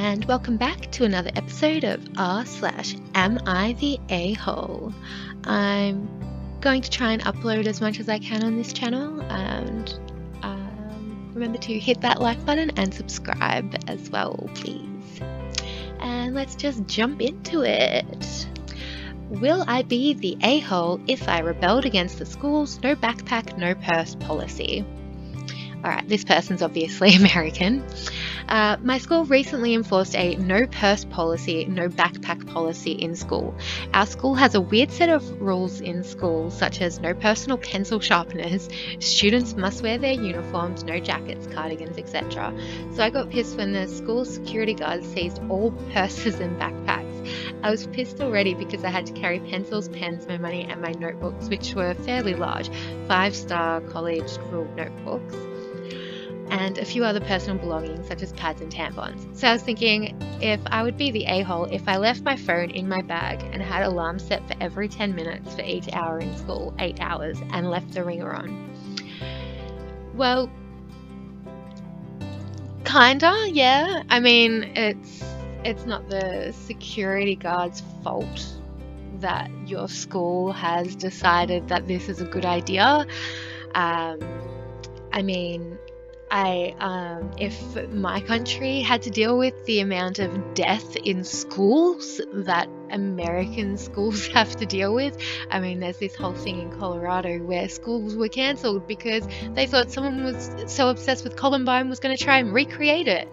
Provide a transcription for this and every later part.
and welcome back to another episode of r/Am I the A-hole? I'm going to try and upload as much as I can on this channel, and remember to hit that like button and subscribe as well, please. And let's just jump into it. Will I be the a-hole if I rebelled against the school's no backpack, no purse policy? Alright, this person's obviously American. My school recently enforced a no purse policy, no backpack policy in school. Our school has a weird set of rules in school, such as no personal pencil sharpeners, students must wear their uniforms, no jackets, cardigans, etc. So I got pissed when the school security guards seized all purses and backpacks. I was pissed already because I had to carry pencils, pens, my money and my notebooks, which were fairly large, 5-star college ruled notebooks, and a few other personal belongings such as pads and tampons. So I was thinking if I would be the a-hole if I left my phone in my bag and had alarms set for every 10 minutes for each hour in school, 8 hours, and left the ringer on. Well, kinda, yeah. I mean, it's not the security guard's fault that your school has decided that this is a good idea. If my country had to deal with the amount of death in schools that American schools have to deal with, I mean, there's this whole thing in Colorado where schools were cancelled because they thought someone was so obsessed with Columbine was going to try and recreate it.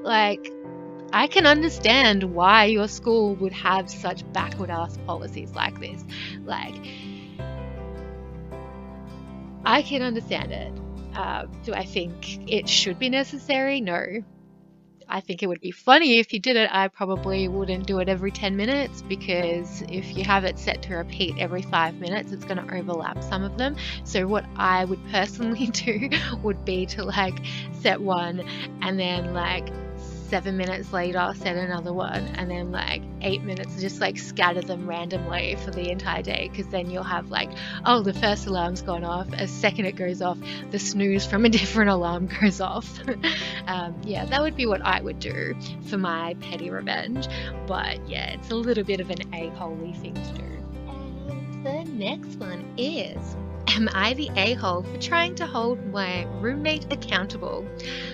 Like, I can understand why your school would have such backward-ass policies like this. Like, I can understand it. Do I think it should be necessary? No. I think it would be funny if you did it. I probably wouldn't do it every 10 minutes because if you have it set to repeat every 5 minutes, it's going to overlap some of them. So what I would personally do would be to set one and then 7 minutes later set another one, and then 8 minutes just scatter them randomly for the entire day, because then you'll have the first alarm's gone off, a second it goes off, the snooze from a different alarm goes off. Yeah, that would be what I would do for my petty revenge, but yeah, it's a little bit of an a-hole-y thing to do. And the next one is, am I the a-hole for trying to hold my roommate accountable?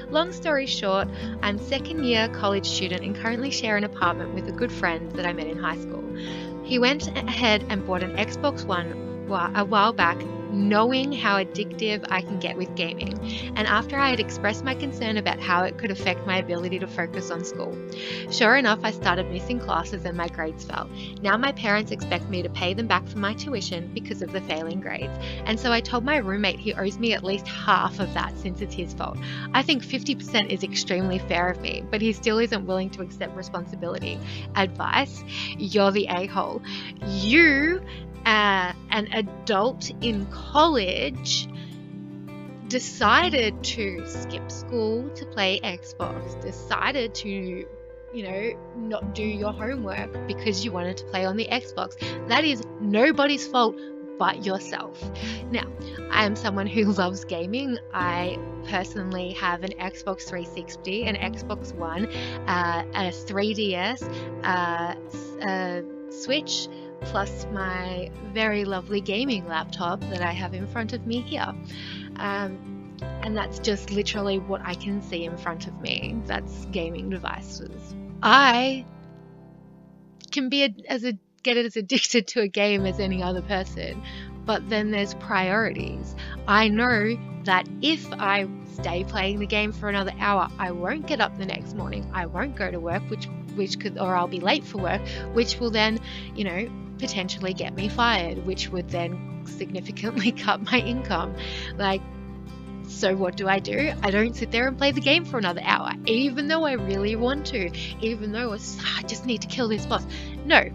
Long story short, I'm second year college student and currently share an apartment with a good friend that I met in high school. He went ahead and bought an Xbox One a while back, knowing how addictive I can get with gaming, and after I had expressed my concern about how it could affect my ability to focus on school. Sure enough, I started missing classes and my grades fell. Now my parents expect me to pay them back for my tuition because of the failing grades, and so I told my roommate he owes me at least half of that since it's his fault. I think 50% is extremely fair of me, but he still isn't willing to accept responsibility. Advice: you're the a-hole. You, an adult in college, decided to skip school to play Xbox, decided to, not do your homework because you wanted to play on the Xbox. That is nobody's fault but yourself. Now, I am someone who loves gaming. I personally have an Xbox 360, an Xbox One, a 3DS, a Switch, plus my very lovely gaming laptop that I have in front of me here. And that's just literally what I can see in front of me. That's gaming devices. I can be get as addicted to a game as any other person, but then there's priorities. I know that if I stay playing the game for another hour, I won't get up the next morning. I won't go to work, or I'll be late for work, which will then, potentially get me fired, which would then significantly cut my income. So what do? I don't sit there and play the game for another hour, even though I really want to, even though I just need to kill this boss. No,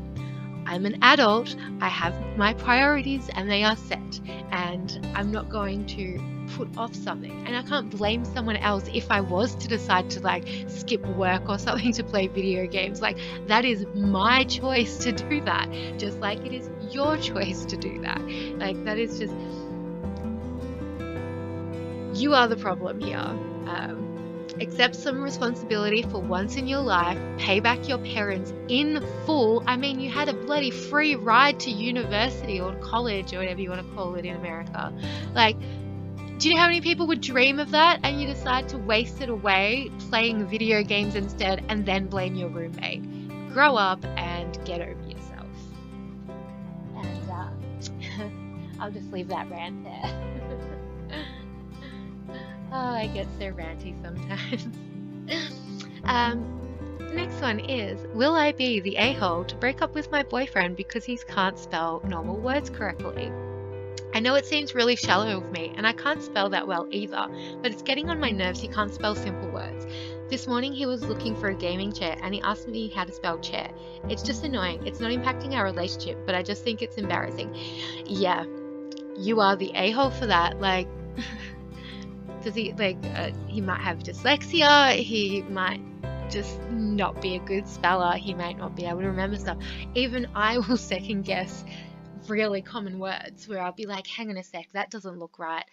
I'm an adult, I have my priorities and they are set, and I'm not going to put off something. And I can't blame someone else if I was to decide to skip work or something to play video games. That is my choice to do that, just like it is your choice to do that. That is just, you are the problem here. Accept some responsibility for once in your life. Pay back your parents in full. I mean, you had a bloody free ride to university or college or whatever you want to call it in America. Like, do you know how many people would dream of that and you decide to waste it away playing video games instead and then blame your roommate? Grow up and get over yourself. And I'll just leave that rant there. Oh, I get so ranty sometimes. Next one is, will I be the a-hole to break up with my boyfriend because he can't spell normal words correctly? I know it seems really shallow of me, and I can't spell that well either, but it's getting on my nerves he can't spell simple words. This morning he was looking for a gaming chair and he asked me how to spell chair. It's just annoying. It's not impacting our relationship, but I just think it's embarrassing. Yeah, you are the a-hole for that. Like, does he, he might have dyslexia, he might just not be a good speller, he might not be able to remember stuff. Even I will second guess really common words where I'll be like, hang on a sec, that doesn't look right.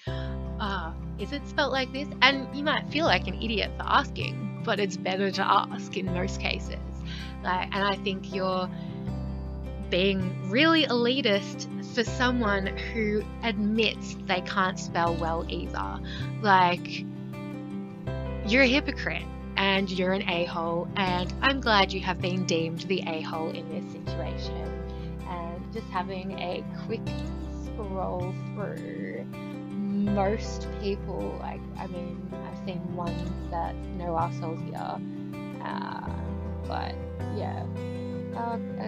Is it spelt like this? And you might feel like an idiot for asking, but it's better to ask in most cases. And I think you're being really elitist for someone who admits they can't spell well either. Like, you're a hypocrite and you're an a-hole, and I'm glad you have been deemed the a-hole in this situation. And just having a quick scroll through, most people, I've seen ones that no assholes here, but yeah,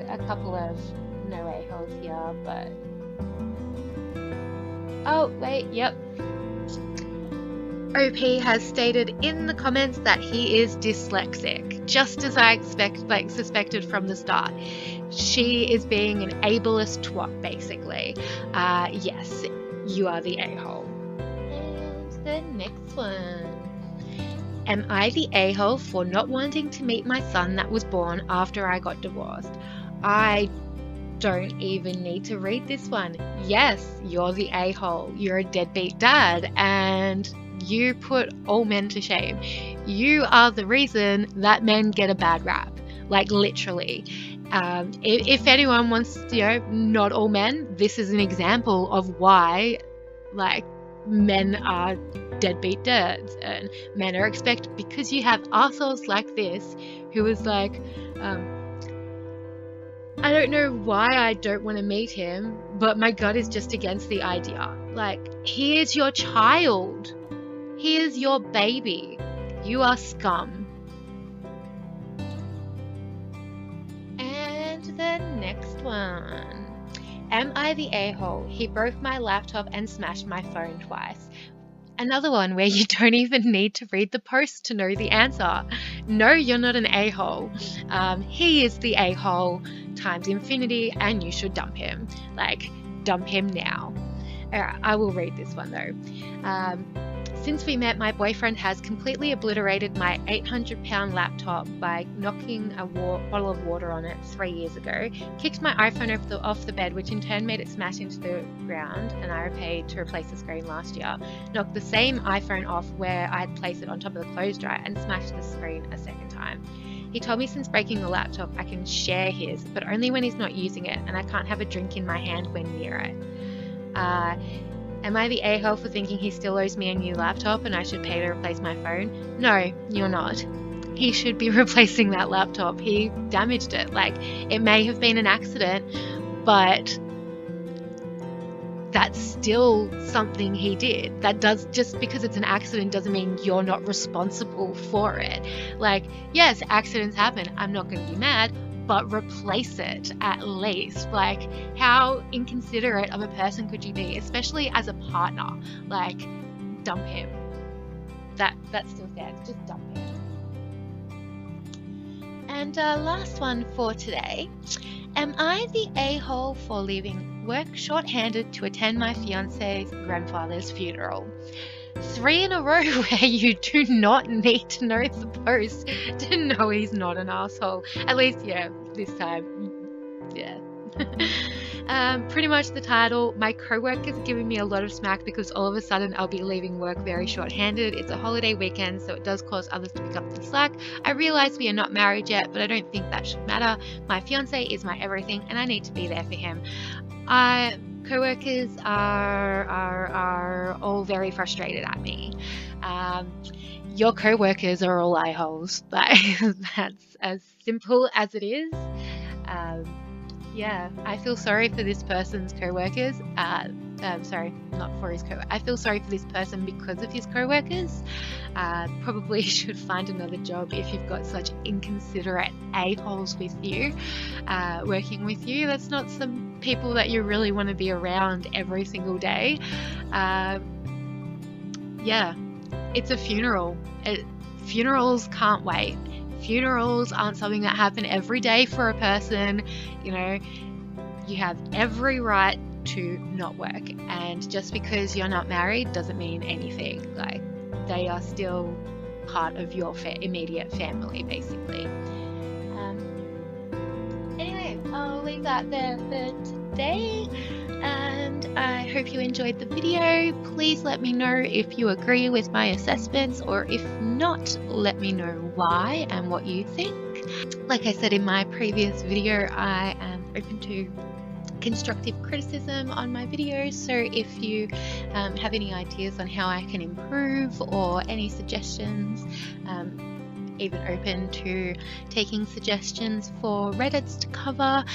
a couple of no a-holes here, but oh wait, yep, OP has stated in the comments that he is dyslexic, just as I suspected from the start. She is being an ableist twat, basically. Yes, you are the a-hole. And the next one. Am I the a-hole for not wanting to meet my son that was born after I got divorced? I don't even need to read this one. Yes, you're the a-hole. You're a deadbeat dad, and you put all men to shame. You are the reason that men get a bad rap. Like, literally. If anyone wants, not all men, this is an example of why, men are deadbeat dads, and men are expected, because you have assholes like this who is like, I don't know why I don't want to meet him, but my gut is just against the idea. Like, he is your child. He is your baby. You are scum. And the next one. Am I the a-hole? He broke my laptop and smashed my phone twice. Another one where you don't even need to read the post to know the answer. No, you're not an a-hole. He is the a-hole times infinity, and you should dump him. Dump him now. Alright, I will read this one though. Since we met, my boyfriend has completely obliterated my 800-pound laptop by knocking a bottle of water on it 3 years ago, kicked my iPhone off the bed, which in turn made it smash into the ground, and I paid to replace the screen last year, knocked the same iPhone off where I had placed it on top of the clothes dryer, and smashed the screen a second time. He told me since breaking the laptop I can share his, but only when he's not using it, and I can't have a drink in my hand when near it. Am I the a-hole for thinking he still owes me a new laptop and I should pay to replace my phone? No, you're not. He should be replacing that laptop. He damaged it. It may have been an accident, but that's still something he did. Just because it's an accident doesn't mean you're not responsible for it. Yes, accidents happen. I'm not going to be mad, but replace it at least. How inconsiderate of a person could you be, especially as a partner? Dump him. That still stands. Just dump him. And last one for today. Am I the a-hole for leaving work shorthanded to attend my fiance's grandfather's funeral? 3 in a row where you do not need to know the post to know he's not an asshole. At least, yeah, this time, yeah. Pretty much the title. My co-workers are giving me a lot of smack because all of a sudden I'll be leaving work very short-handed. It's a holiday weekend, so it does cause others to pick up the slack. I realize we are not married yet, but I don't think that should matter. My fiance is my everything, and I need to be there for him. Co-workers are all very frustrated at me. Your co-workers are all aholes. That's as simple as it is. Yeah, I feel sorry for this person's co-workers. Sorry, not for his I feel sorry for this person because of his co-workers. Probably should find another job if you've got such inconsiderate a-holes with you, working with you. That's not some people that you really want to be around every single day. Yeah, it's a funeral. Funerals can't wait. Funerals aren't something that happen every day for a person. You know, you have every right to not work, and just because you're not married doesn't mean anything. Like, they are still part of your immediate family, basically. Anyway, I'll leave that there for today, and I hope you enjoyed the video. Please let me know if you agree with my assessments, or if not, let me know why and what you think. Like I said in my previous video, I am open to constructive criticism on my videos, so if you have any ideas on how I can improve or any suggestions, even open to taking suggestions for Reddits to cover.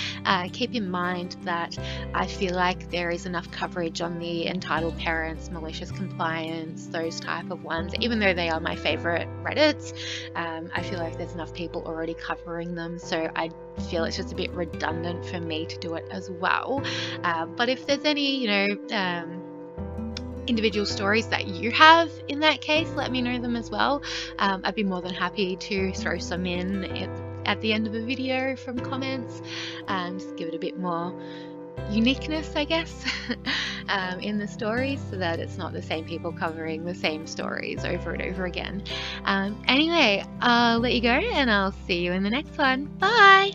Keep in mind that I feel like there is enough coverage on the entitled parents, malicious compliance, those type of ones. Even though they are my favorite Reddits, I feel like there's enough people already covering them, so I feel it's just a bit redundant for me to do it as well. But if there's any, individual stories that you have in that case, let me know them as well. I'd be more than happy to throw some in at the end of a video from comments, just give it a bit more uniqueness, I guess, in the stories, so that it's not the same people covering the same stories over and over again. Anyway, I'll let you go, and I'll see you in the next one. Bye!